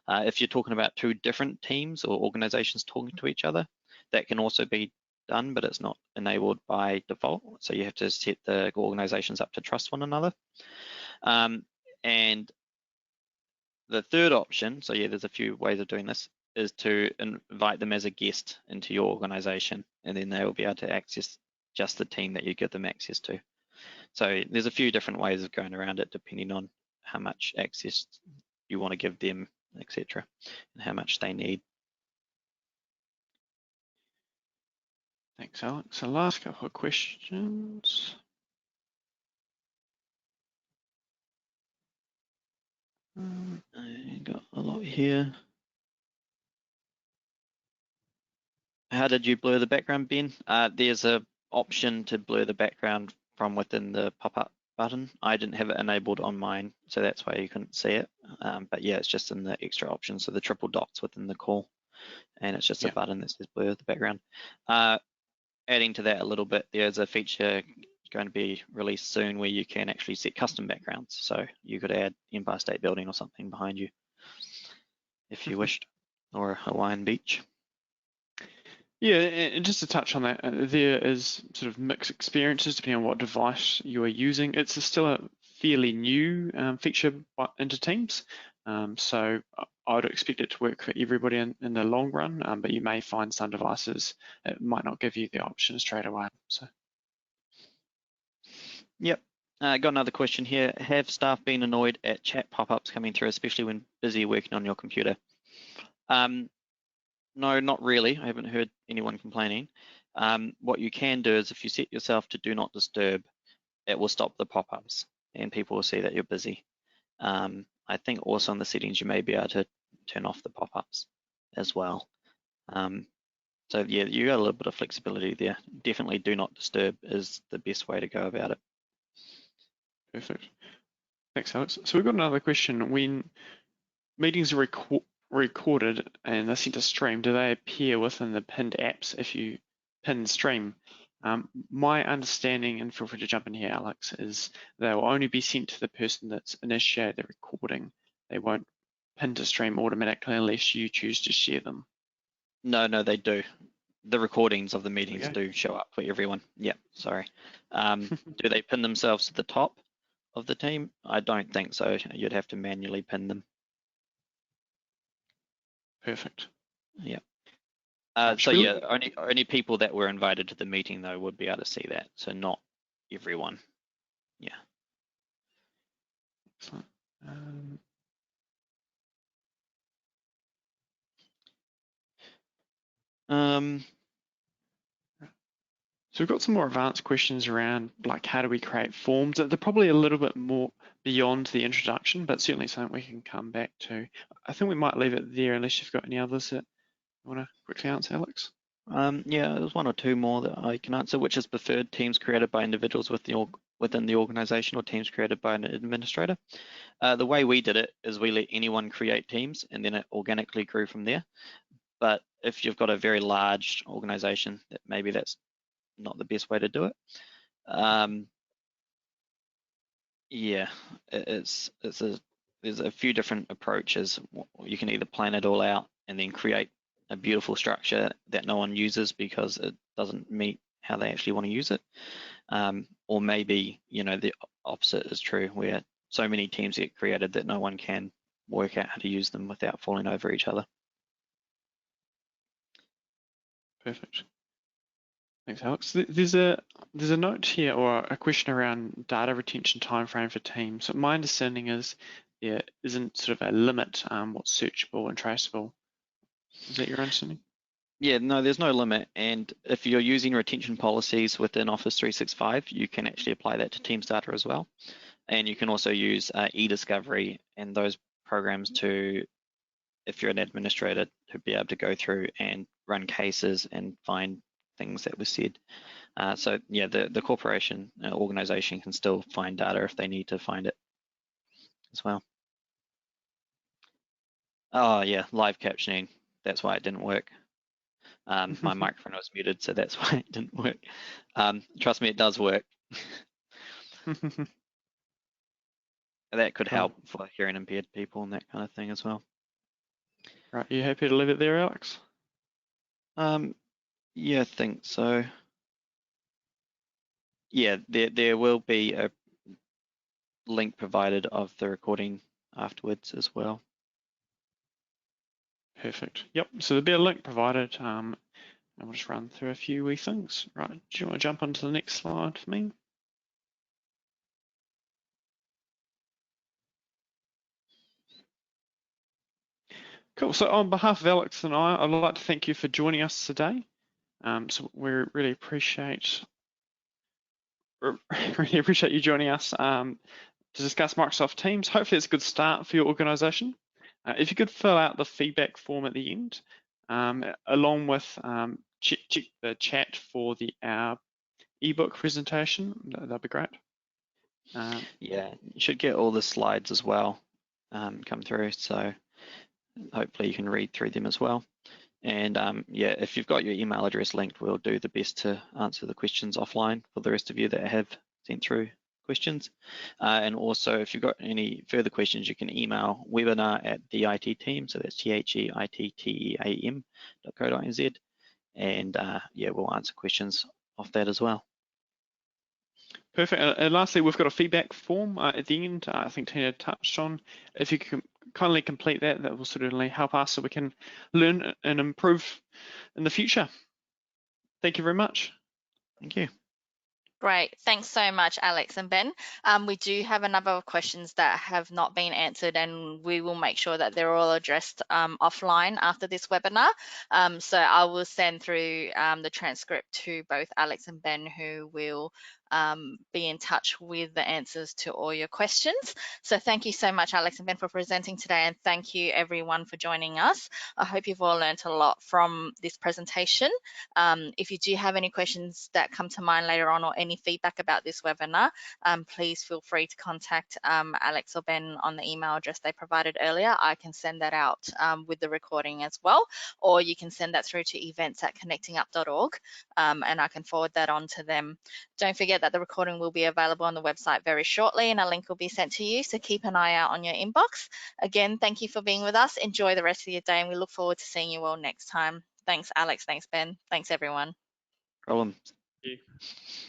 If you're talking about two different teams or organizations talking to each other, that can also be done, but it's not enabled by default. So you have to set the organizations up to trust one another. And the third option, so yeah, there's a few ways of doing this, is to invite them as a guest into your organization, and then they will be able to access just the team that you give them access to. So there's a few different ways of going around it, depending on how much access you want to give them, etc., and how much they need. Thanks, Alex. So last couple of questions. I got a lot here. How did you blur the background, Ben? There's a option to blur the background from within the pop-up button. I didn't have it enabled on mine, so that's why you couldn't see it. But yeah, it's just in the extra options, so the triple dots within the call, and it's just a button that says blur the background. Adding to that a little bit, there's a feature going to be released soon where you can actually set custom backgrounds. So you could add Empire State Building or something behind you if you wished, or a Hawaiian beach. Yeah, and just to touch on that, there is sort of mixed experiences depending on what device you are using. It's still a fairly new feature into Teams, so I would expect it to work for everybody in the long run, but you may find some devices it might not give you the option straight away. So. Yep. Got another question here. Have staff been annoyed at chat pop-ups coming through, especially when busy working on your computer? No, not really. I haven't heard anyone complaining. What you can do is if you set yourself to do not disturb, it will stop the pop-ups and people will see that you're busy. I think also in the settings, you may be able to turn off the pop-ups as well. So yeah, you got a little bit of flexibility there. Definitely do not disturb is the best way to go about it. Perfect. Thanks, Alex. So we've got another question. When meetings are recorded and they're sent to stream, do they appear within the pinned apps if you pin stream? My understanding, and feel free to jump in here, Alex, is they will only be sent to the person that's initiated the recording. They won't pin to stream automatically unless you choose to share them. No, they do. The recordings of the meetings do show up for everyone. Yeah, sorry. Do they pin themselves to the top of the team? I don't think so. You'd have to manually pin them. Perfect. Yeah. So yeah, only people that were invited to the meeting though would be able to see that. So not everyone. Yeah. Excellent. So we've got some more advanced questions around like how do we create forms. They're probably a little bit more beyond the introduction, but certainly something we can come back to. I think we might leave it there unless you've got any others that you want to quickly answer, Alex. Yeah, there's one or two more that I can answer, which is preferred teams created by individuals within the organization or teams created by an administrator. The way we did it is we let anyone create teams and then it organically grew from there. but if you've got a very large organization, that maybe that's not the best way to do it. Yeah, there's a few different approaches. You can either plan it all out and then create a beautiful structure that no one uses because it doesn't meet how they actually want to use it. Or maybe, the opposite is true, where so many teams get created that no one can work out how to use them without falling over each other. Perfect. Thanks, Alex. There's a note here or a question around data retention timeframe for teams. So my understanding is there isn't sort of a limit what's searchable and traceable. Is that your understanding? Yeah, no, there's no limit. And if you're using retention policies within Office 365, you can actually apply that to Teams data as well. And you can also use eDiscovery and those programs to, if you're an administrator, to be able to go through and run cases and find things that were said. So yeah, the corporation organization can still find data if they need to find it as well. Oh yeah, live captioning. That's why it didn't work. My microphone was muted, so that's why it didn't work. Trust me, it does work. That could help for hearing impaired people and that kind of thing as well. Right, you happy to leave it there, Alex? Yeah, I think so. Yeah, there will be a link provided of the recording afterwards as well. Perfect. Yep. So there'll be a link provided. And we'll just run through a few wee things. Right. Do you want to jump onto the next slide for me? Cool. So on behalf of Alex and I'd like to thank you for joining us today. So we really appreciate you joining us to discuss Microsoft Teams. Hopefully it's a good start for your organization. If you could fill out the feedback form at the end, along with check the chat for our ebook presentation, that'd be great. Yeah, you should get all the slides as well come through, so hopefully you can read through them as well. And yeah, if you've got your email address linked, we'll do the best to answer the questions offline for the rest of you that have sent through questions. And also, if you've got any further questions, you can email webinar@theiTteam, so that's THEITTEAM.co.nz, and yeah, we'll answer questions off that as well. Perfect. And lastly, we've got a feedback form at the end. I think Tina touched on. If you can kindly complete that, that will certainly help us so we can learn and improve in the future. Thank you very much. Thank you. Great. Thanks so much, Alex and Ben. We do have a number of questions that have not been answered, and we will make sure that they're all addressed offline after this webinar. So I will send through the transcript to both Alex and Ben, who will be in touch with the answers to all your questions. So thank you so much, Alex and Ben, for presenting today, and thank you everyone for joining us. I hope you've all learned a lot from this presentation. If you do have any questions that come to mind later on or any feedback about this webinar, please feel free to contact Alex or Ben on the email address they provided earlier. I can send that out with the recording as well, or you can send that through to events@connectingup.org and I can forward that on to them. Don't forget that the recording will be available on the website very shortly and a link will be sent to you, so keep an eye out on your inbox. Again, thank you for being with us. Enjoy the rest of your day and we look forward to seeing you all next time. Thanks, Alex. Thanks, Ben. Thanks, everyone. Problem. Thank you.